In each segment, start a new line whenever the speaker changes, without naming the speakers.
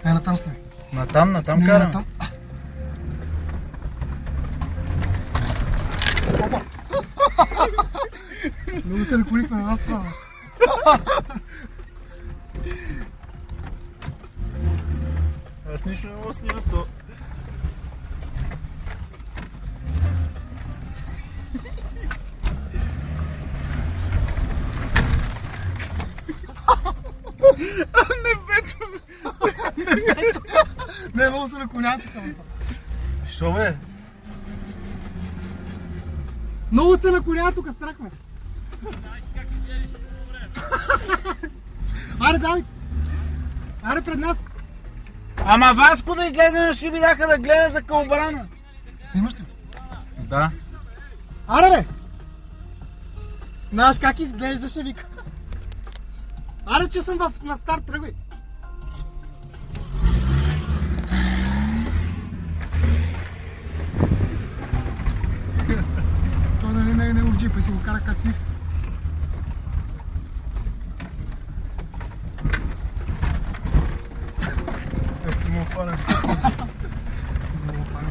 Не, натам сме.
Натам
Не,
караме.
натам. Опа! Много се наклонихме на една страна.
Аз нищо не мога снимам то. Небето!
Не, много се наклоняват тук.
Що бе?
Много се наклоняват тук, страх ме. Аре, давай! Аре, пред нас!
Ама Васко да излезе на шиби даха да гледа за кълбрана.
Снимаш ли?
Да.
Аре, бе! Знаеш как изглеждаше, вика. Аре, че съм на старт, тръгвай! Той нали не е негов джип и си го кара как си иска.
Ще му фанем.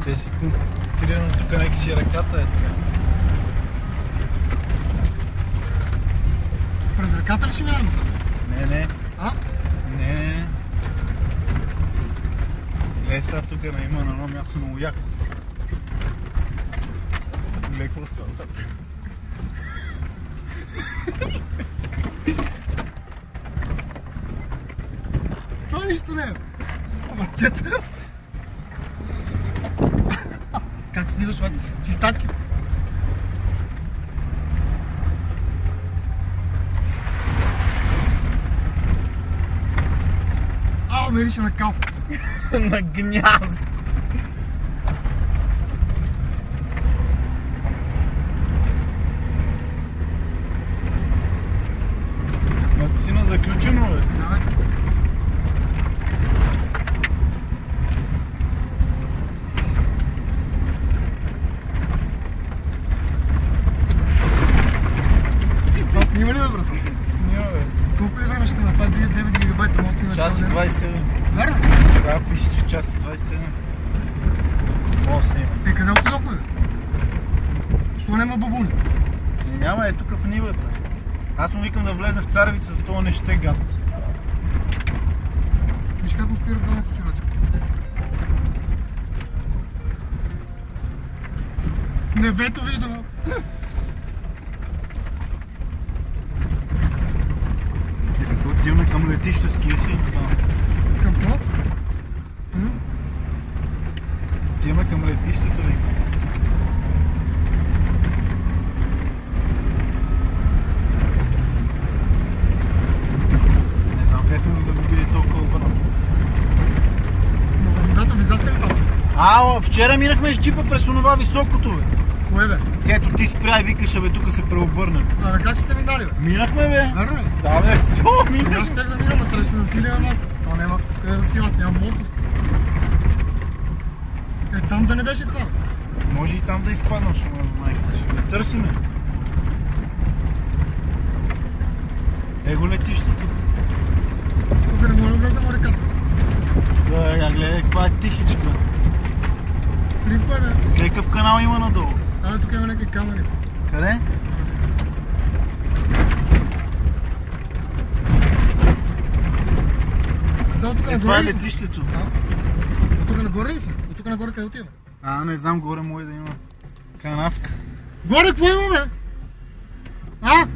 Те си конкурирано тук нека си ръката е така.
През ръката ли ще минаваме сега?
Не.
А?
Не. Гледай сега тук има на едно място много яко. Леко остава сега.
Това нищо не е. Ама чета. Как снимаш, мати? Чистачки. Ау, мирише на кал.
На гняз. Ма ти си на заключено, бе.
Давай. Това снима ли, бе, брат?
Снима, бе.
Колко ли време ще има? Това 9 гигабайта може да снима.
Час и 27.
Верно?
Сега пише, че час и 27. Мога да снима.
Е, къде отидохме, бе? Що няма бабули?
Няма, е тук в нивата. Аз му викам да влезе в царевицата, това не ще гад.
Виж как го спират да не се фирача. Небето виждам.
Отиваме към летището с кирси.
Към какво?
Отиваме към летището ли? Не знам къде сме го загубили толкова обърна.
Но във водата влизахте ли там?
Вчера минахме с джипа през онова високото, бе.
Кое, бе?
Ето ти спря и викаш, бе, тук се преобърна.
Абе, как сте минали, бе?
Минахме, бе.
Верно ли?
Да, бе, що
Аз
минахме?
ще да минам, а трябва ще засилим малко. А няма къде да засилим, аз нямам мощност. Е, там да не беше това, бе.
Може и там да изпадна, ще ме търсиме. Его летището.
Тук не може да влезем в реката.
Я гледай, каква е тихичка.
Трипа, бе.
Гледай какъв канал има надолу.
Абе, тук има някакви камъни.
Къде?
Само тук
Това е
нагоре ли?
летището.
От тук нагоре ли сме? От тук нагоре къде отиваме?
Не знам, горе може да има канавка.
Горе какво има, бе?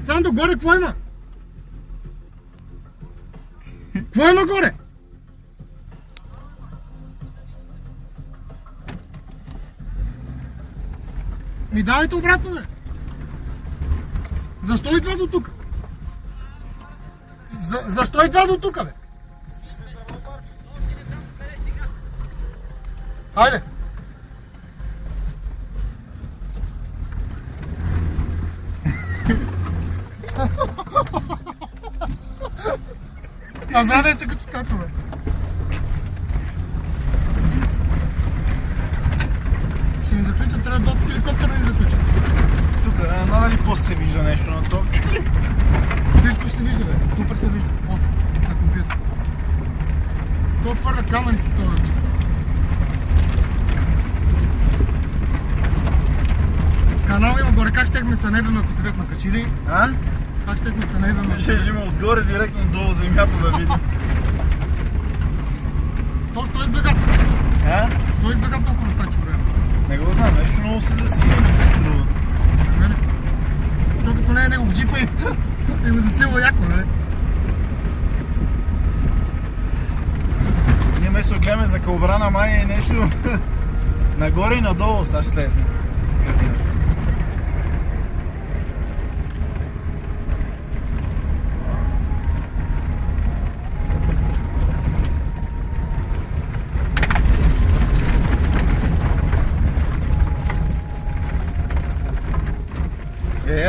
Сандо, горе какво има? Какво има горе? Ми давайте обратно, бе. Защо идва до тук? Защо идва до тук, бе? Хайде! Назадай се като скача, бе. Ще ни заключат, трябва дотски хеликоптер да ни заключат.
Тук, надали после се вижда нещо на то.
Всичко ще се вижда, бе. Супер се вижда. На компютър. То хвърля камъни с този джип. Канал има горе, как щехме се небем, ако се бяхме качили?
А?
Как щехме се небем?
Ще има отгоре директно долу земята да видим.
То що избега?
А?
Що избега толкова напрече време?
Не го знам, нещо много се засилва ми се струва.
Нали? То като не е него в джипа и го засилва яко, нали?
Ние место гледаме за Кълбрана май е нещо нагоре и надолу, сега ще слезне.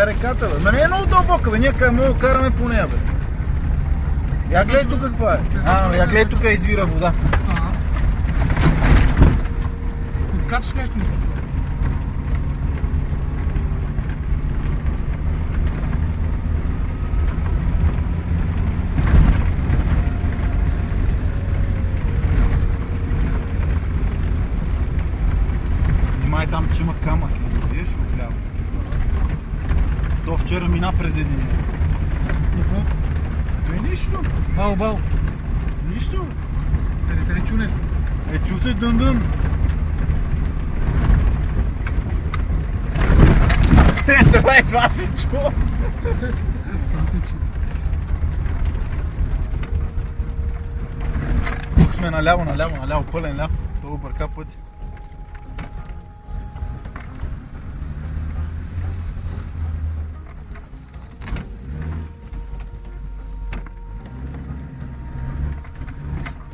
Реката, бе. Ма не е много дълбока, бе. Ние мога караме по нея, бе. Я гледай тук каква е. Я гледай тук извира вода.
Подскачаш нещо ли си?
Внимай там, че има камък. Видиш в ляво. То вчера мина през един.
Какво?
Нищо.
Бал.
Нищо.
Дали се ли чу нещо?
Чу се дън-дън. Това се чу.
Това се чу.
Тук сме наляво, пълен ляв. Това бърка пъти.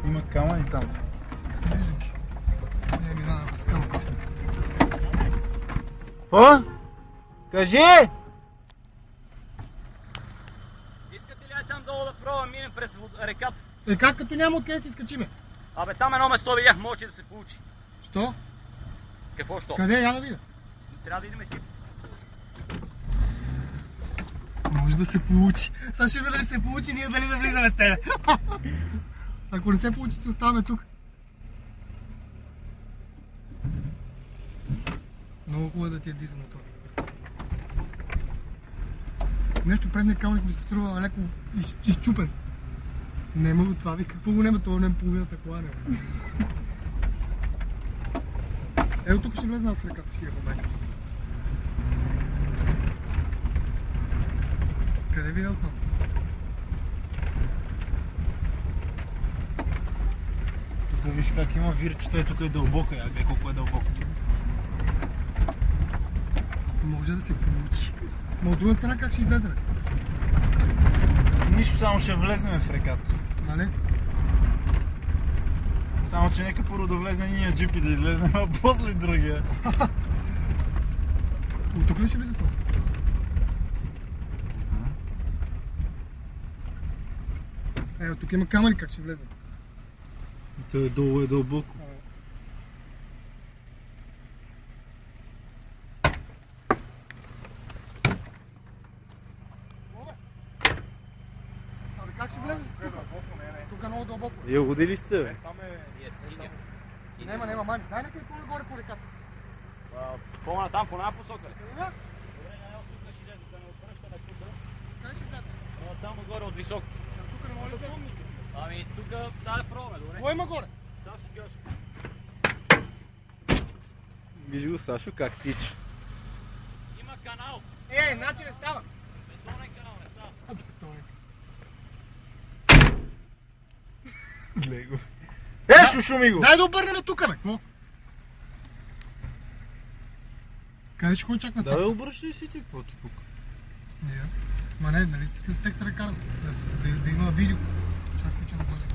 Има камъни там.
Виждайки. Не минава през камъките.
О? Кажи!
Искате ли там долу да пробвам минем през реката?
Е как като няма откъде си изкачиме?
Абе там едно место видях, може да се получи.
Що?
Какво що?
Къде? Я да видя.
Трябва да идем екип.
Може да се получи. Сега ще видя дали се получи, ние дали да влизаме с тебе. Ако не се получи, си оставаме тук. Много хубаво да ти е дизел мотор. Нещо предния камък ми се струва леко изчупен. Нема го това, вика, какво го нема, това нема половината кола нема. Ето тук ще влезна аз в реката в тия моменти. Къде видял съм?
Тук виж как има вирчета и тук е дълбока. Я гледай колко е дълбоко.
Може да се получи. Но от друга страна как ще излезнем?
Нищо, само ще влезнем в реката.
Нали?
Само че нека първо да влезне ние джипи да излезнем, а после другия.
От тук ли ще влиза това? От тук има камъни, как ще влезем?
То е долу, е дълбоко.
Абе как ще влезеш тук? Тук е много дълбоко.
Вие годили сте, бе?
Нема, мани. Дай нека и по-нагоре по реката.
По-на там, по една посока ли?
Да?
Добре, тук ще излезе, да не отвръща на тук.
Къде ще влезете?
Там отгоре от високо.
Тук не може да влезем.
Ами тук да пробваме, добре?
Кой има горе?
Сега ще кажа.
Виж го, Сашо, как тича.
Има канал.
Значи не става.
Бетонен канал, не става.
Гледай го. Шушуми го!
Дай да обърнем тук, бе. Какво? Къде ще ходи чак на
Да, бе, обръщай си ти, каквото тук.
Ма не, нали след текста да караме. Да има видео. Чак включа на бързо.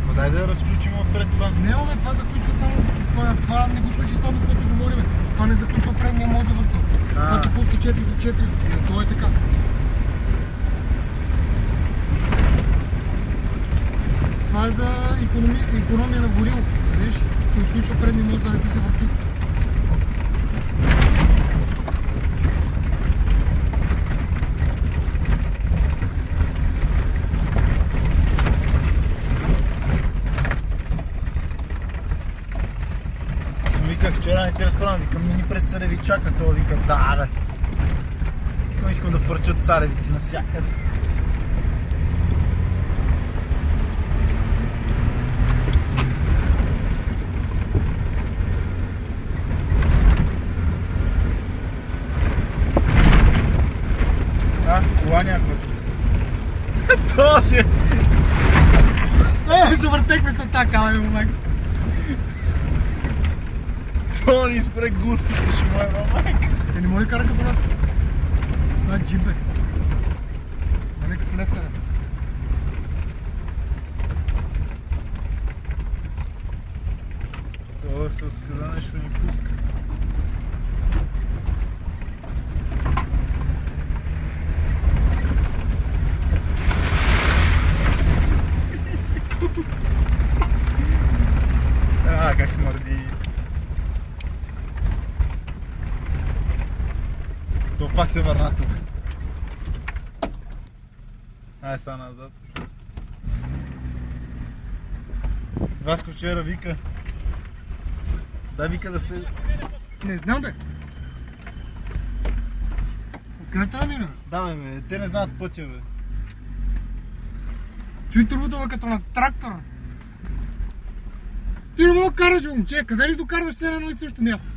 Ма дай да разключим отпред това.
Не, бе, това заключва само... Това не го слушай само каквото говорим. Това не заключва предния мозък върто. Това ти пуска 4x4. То е така. Това е за икономия на гориво. Виж, ти отключва предния мозък да не ти се върти.
през царевичака, той вика, да бе. Искам да фърчат царевици навсякъде. Кола някаква. Тоже!
Завъртехме се така, бе, момент.
То ни спре густите, ще му е майка.
Не може да кара като нас. Това е джип, бе. А не като лефтера.
Това се отказа нещо ни пуска. Как смърди. То пак се върна тук. Ай, са назад. Васко вчера вика. Да, вика да се...
Не знам, бе. Откъде трябва да мина?
Да, бе, те не знаят пътя, бе.
Чуй турбото, бе, като на трактор. Ти не мога да караш, момче. Къде ли докарваш се на едно и също място?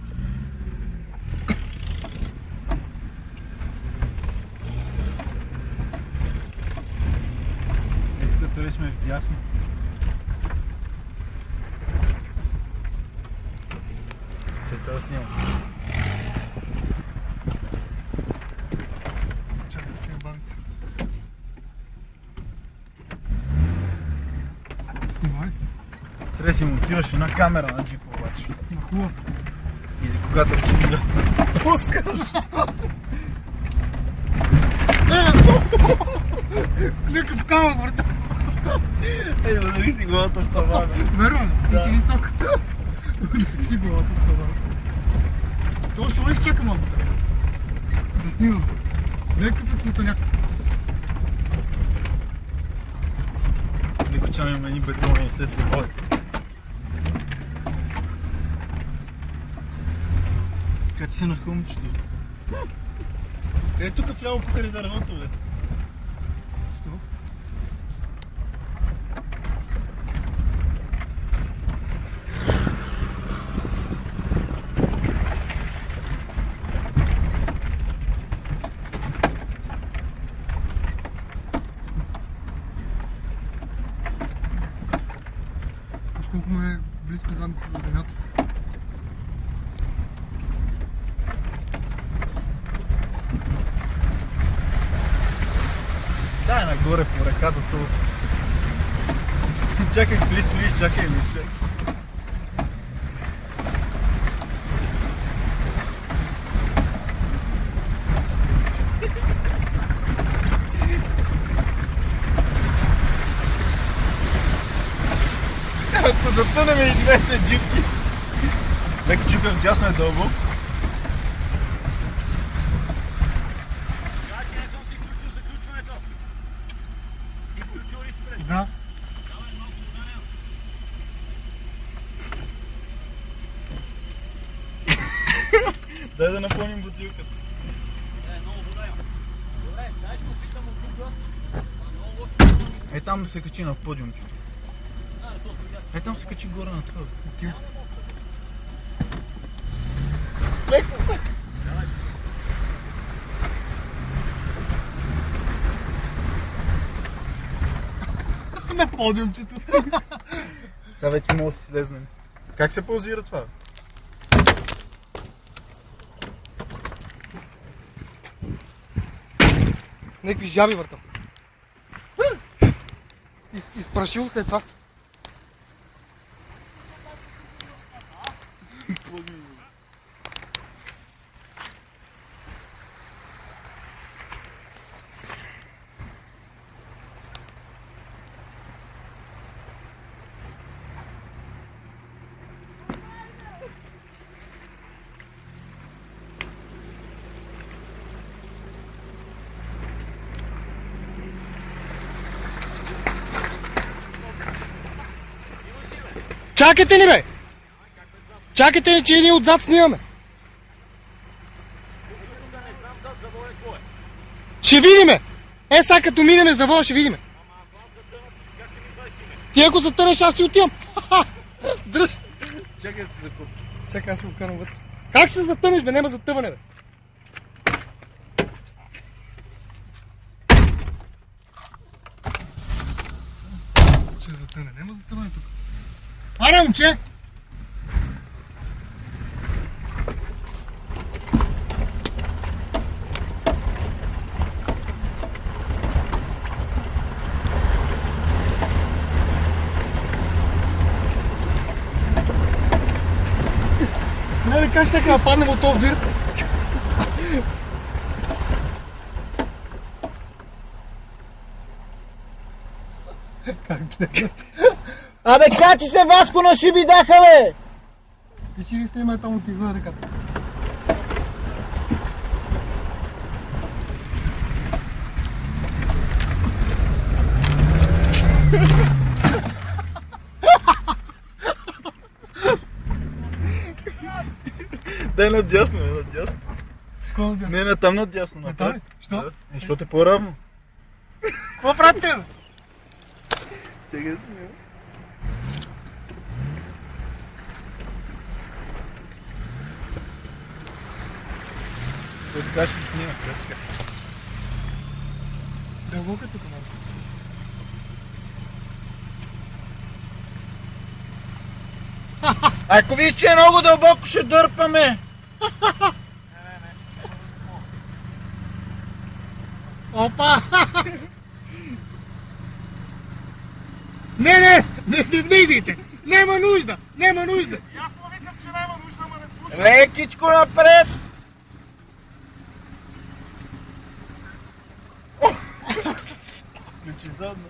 Ето като ли сме вдясно. Ще се да снимам.
Чакай, бандите. Снимай.
Трябва да си монтираш една камера на джипа обаче.
На хубаво.
Или когато ще да пускаш.
Някакъв камък, брата.
Ей, удари си главата в тавана.
Верно ли? Ти
Да.
си висок. Удари си главата в това. Това ще изчака малко сега. Да снимам. Някакъв е смутаняк.
Леко чам има едни бетони и след се води. Качи се на хълмчето. Е, тук вляво покрай дървото, бе.
Що? Виж колко му е близко задницата до земята.
Да, е нагоре по ръката това. Чакай, стоиш, чакай, Мише. Ако затънем и двете джипки. Леко чупя вдясно е дълбоко.
Сега, че не съм си включил заключването. Ти включил ли спред?
Да.
Давай малко ударя.
Дай да напълним бутилката.
Много вода има. Добре, дай ще опитам от тук. Много лошо.
Е, там да се качи на подиумчето.
То сега.
Е, там се качи горе на това.
Окей. На подиумчето.
Сега вече може да си слезнем. Как се паузира това?
Някакви жаби въртам. Изпрашил след това. Чакайте ни, бе! Чакайте ни, че и ние отзад снимаме. Ще видиме! Е, сега като минеме завода, ще видиме. Ти ако затънеш, аз си отивам. Дръж!
Чакай да се закупи.
Чакай, аз ще го вкарам вътре. Как ще се затънеш, бе? Нема затъване, бе. Ще затъне, нема затъване тук. Аре, момче! Не, как ще така паднем от този вир? Как гледат?
Абе, качи се, Васко, на шиби даха, бе!
И че ви снимай там от извън ръката.
Дай надясно, надясно.
Школа да.
Не, на там надясно.
На там ли? Що?
Защото е по-равно.
Какво правите, бе?
Чакай да снимам. Той така ще ги снима.
Дълбоко е тук, малко.
Ако видиш, че е много дълбоко, ще дърпаме.
Опа! Не влизайте! Нема нужда! Нема нужда!
Аз му викам, че няма нужда, ама не слуша.
Лекичко напред. Ключи задно.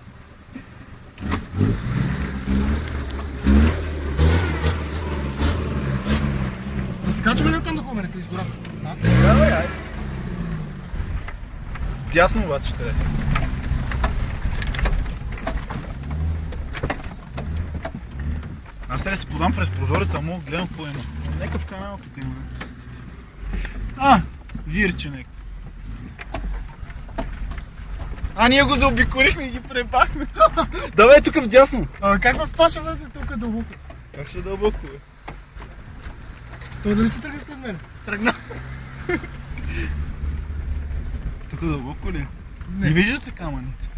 Да се качваме ли там да ходим из гората?
Давай, айде. Дясно обаче ще трябва. Аз трябва да се подам през прозореца, мога гледам какво има. Некъв канал тук има. Вирче нека. Ние го заобиколихме и ги пребахме. Давай тук вдясно.
Как в това ще влезе тук дълбоко?
Как ще дълбоко, бе?
Той дали се тръгне след мен? Тръгна.
Тук дълбоко ли?
Не.
Не виждат се камъните.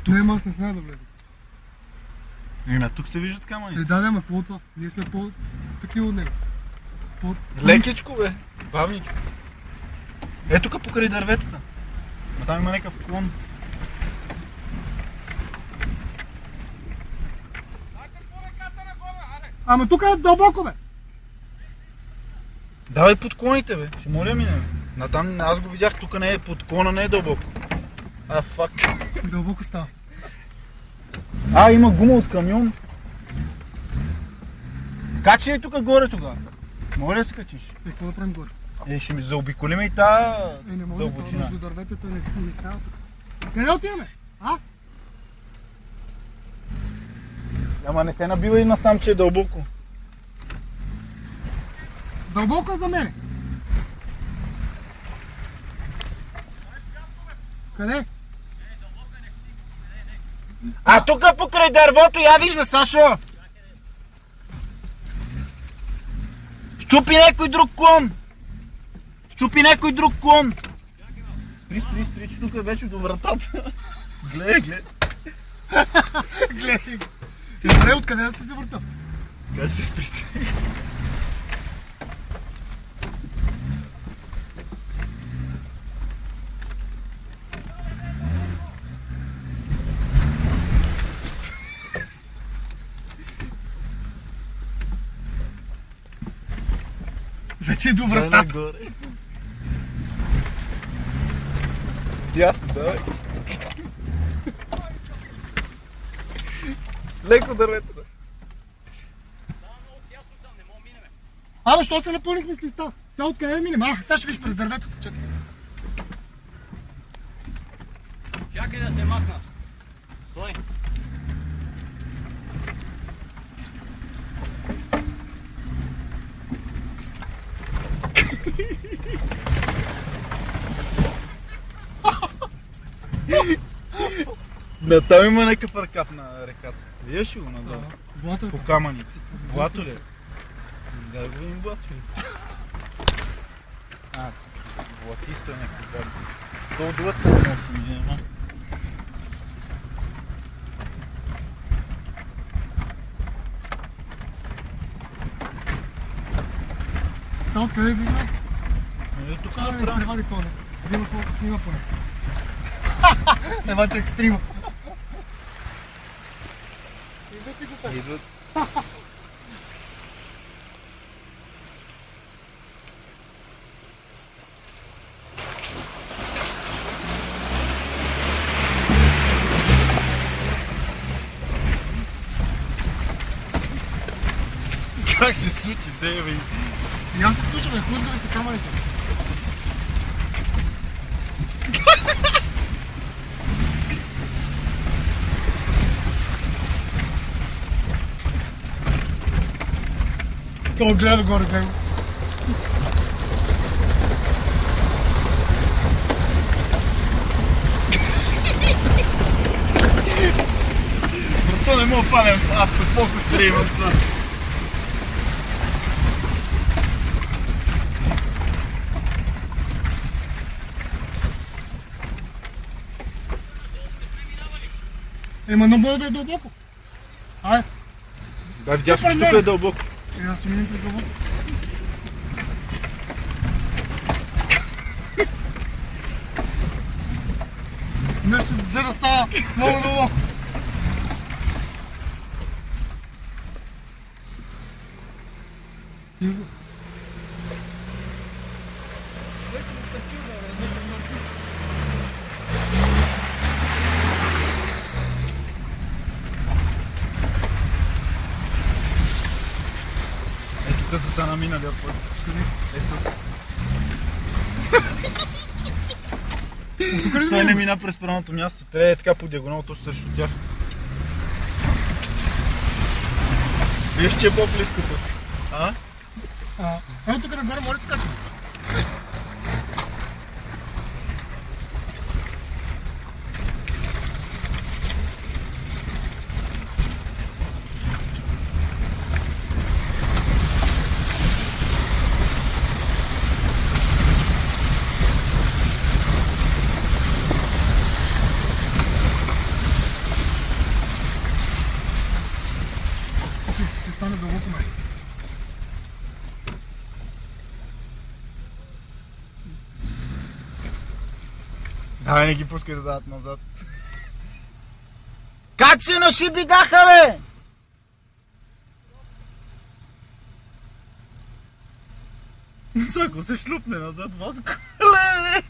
Не, аз не знае да влезе.
Тук се виждат камъните.
Да, ама какво от това? Ние сме по-такива от него.
Лекичко, бе. Бавничко. Е, тук покрай дърветата. А там има някакъв клон.
Дайте по ръката нагоре, аре.
Ама тук е дълбоко, бе.
Давай подклоните, бе. Ще моля минем. Натам аз го видях, тук не е подклона, не е дълбоко. Фак.
Дълбоко става.
Има гума от камион. Качи ли тук горе тогава? Може ли да се качиш?
Какво да правим горе?
Ще ми заобиколиме и тази
Не може,
дълбочина.
между дърветата не става тук. Къде отиваме?
Ама не се набива и насам, че е дълбоко.
Дълбоко е за мене. Къде?
Тук покрай дървото, я виж, бе, Сашо! Щупи някой друг клон! Щупи някой друг клон! Спри, че тук е вече до вратата. Гледай.
Гледай. Добре, откъде да се завърта?
Как се притега?
Вече е до вратата.
Нагоре. Дясно, давай. Леко дърветата.
Абе, що се напълнихме с листа? Сега откъде да минем? Сега ще виж през дърветата, чакай.
Чакай да се махна. Стой.
Да, там има някакъв ръкав на реката. Виеш ли го надолу?
Блато е
По
там.
камъните. Блато ли? Да го видим блато ли? Блатисто е някакво. Долу долътка не мога да се видим, а?
Само откъде излизаме?
Тук
Да, не
направо.
изпревади коня. Видимо колко се снима поне. Евате екстрима. Идват ли го пак?
Идват. Как се случи, бе?
И аз се слушам, хлъзгави се камерите. Той гледа горе него.
То не мога палям автофокус трябва това.
Ема на боя да е дълбоко. Ай,
Да, видях, че тук е дълбоко.
аз си минем през дълбоко. Нещо взе да става много дълбоко. Снима.
Ето късата на миналия път. Ето.
Тук ли
Той не мина през правилното място. Трябва да е така по диагонал, точно срещу тях. Виж, че е по-близкото. А?
Ето тук нагоре може да се качи. Ще стане дълбоко май.
Давай, не ги пускай да дадат назад. Как се нашиби даха, бе? Ако се шлупне назад, Васко. Леле!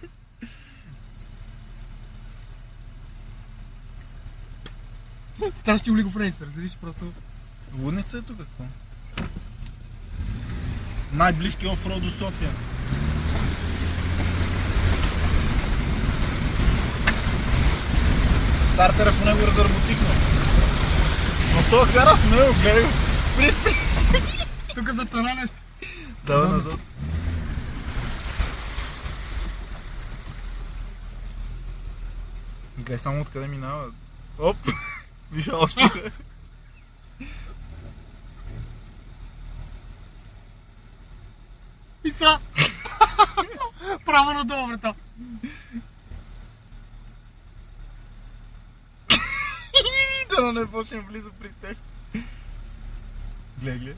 Страшни олигофренци, разбираш, просто...
Лудница е тук какво? Най-близки офроуд до София. Стартера по него разработихме. Но това кара смело, гледай го. Спри.
Тук за тъна нещо.
Давай назад. Гледай само откъде минава. Оп! Виж ауспуха.
И са! Право надолу, брата.
Да не почнем близо при тях. Гледай.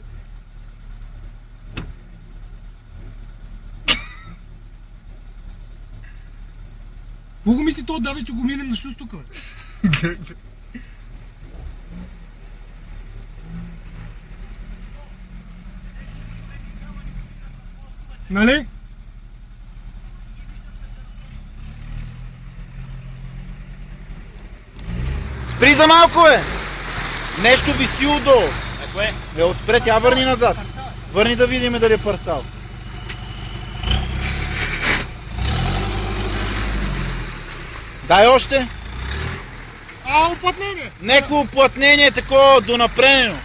Какво го мисли това, давай ще го минем на шус тук, бе?
Гледай.
Нали?
Спри за малко, бе! Нещо виси отдолу.
А кое?
Отпред, я върни назад. Върни да видим дали е парцал. Дай още.
Уплътнение!
Неко уплътнение, такова донапренено.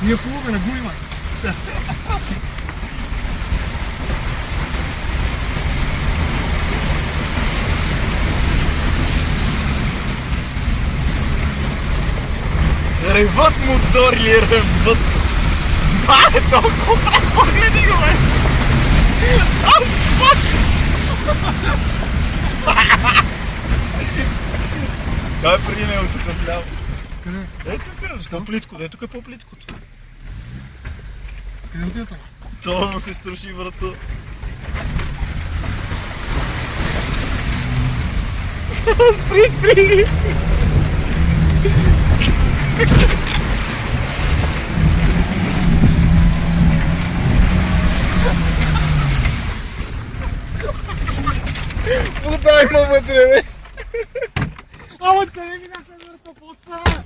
Ние хубаво на го има.
Ревът мотори, ревът. Бае, толкова погледи го, бе. А, фак! Дай преди него тук вляво.
Къде?
Ей тук, по-плиткото, ей тук е по-плиткото.
Къде отида?
Това му се струши врата. Спри! Вода има вътре, бе!
А, откъде минаха върта поста?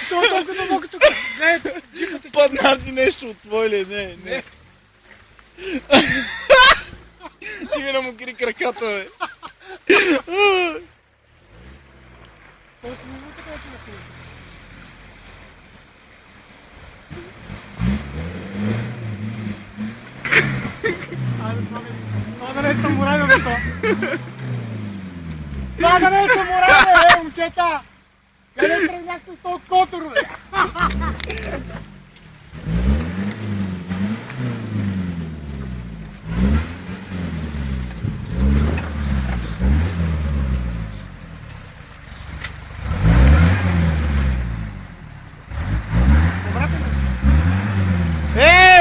Защо толкова дълбоко тук? Не, джипата.
Падна ти нещо от твой ли? Не. Ти ми намокри краката, бе.
Това си минута, къде си напили? Айде, това да не е самурай, бе, то. Това да не е самурай, бе, момчета! Къде тръгнахте с този котор, бе?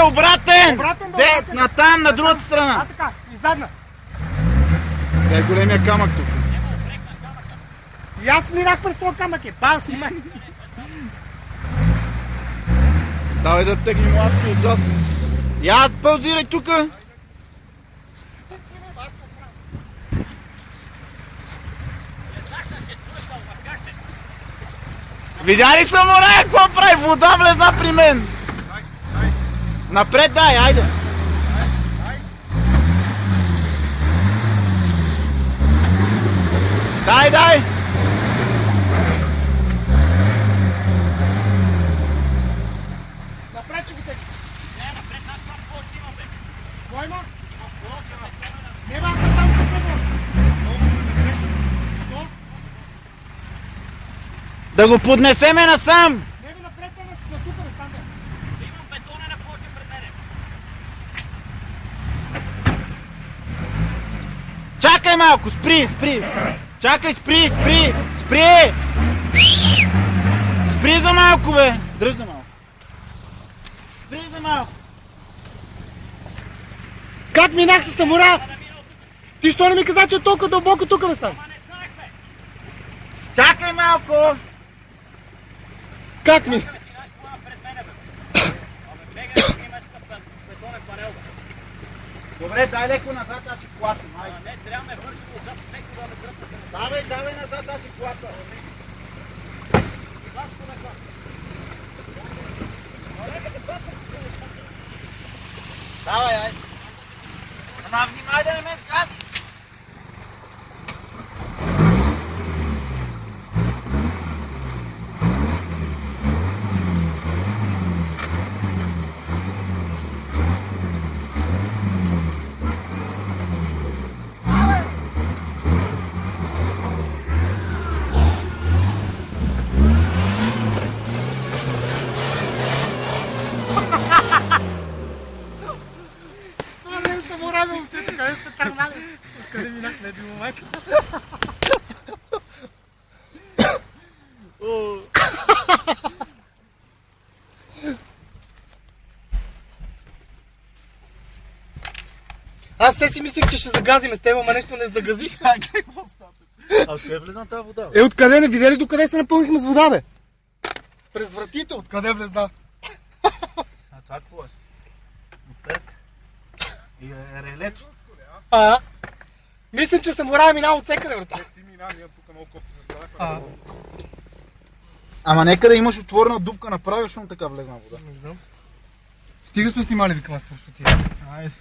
Обратен!
Обратен, бе,
Де,
обратен.
натам, на другата страна.
А, така, и задна.
Де е големия камък тук.
И аз минах през този камък, бал си ме.
Давай да тегнем лапки отзад. Я паузирай тука. Видя ли самурая какво прави? Вода влезна при мен. Напред дай, айде. Дай.
Напред, че ги теги.
Не, напред, знаеш колко повече имам, бе.
Кой има?
Имам повече, бе.
Не, бе, аз само ще се върна.
Да го поднесеме насам.
Не, бе, напред, на тук, бе, сам, бе.
Имам бетонена повече пред мене.
Чакай малко, спри. Чакай, спри. Спри за малко, бе. Дръж за малко. Спри за малко.
Как минах с самурая? Ти що не ми каза, че е толкова дълбоко тук, бе, сам?
Ама не знаех, бе.
Чакай малко.
Как ми?
Чакай, си знаеш какво има пред мене, бе. Абе, бегай да снимай такъв бетонен панел, бе.
Добре, дай леко назад, аз ще клатам.
А, не, трябва ме върши отзад, леко да ме дръпнете.
Давай назад, аз ще клатам.
Вашко ме класно.
Давай, ай. Ама внимай да не ме скази.
Това не е самурай, бе, момчета, къде сте тръгнали? Откъде минах, не е било майка? Аз се си мислих, че ще загазиме с теб, ама нещо не загази.
А откъде влезна тази вода?
Е, откъде не видели докъде се напълнихме с вода, бе? През вратите, откъде влезна?
А това какво е? Отвърк. И релето.
А? Мислим, че самурай минал от всекъде, брата.
Ти мина, ние тук много кофти заставяхме.
Ама нека да имаш отворена дупка направо, защото така влезна вода.
Не знам. Стига сме снимали, викам аз просто тия.
Айде.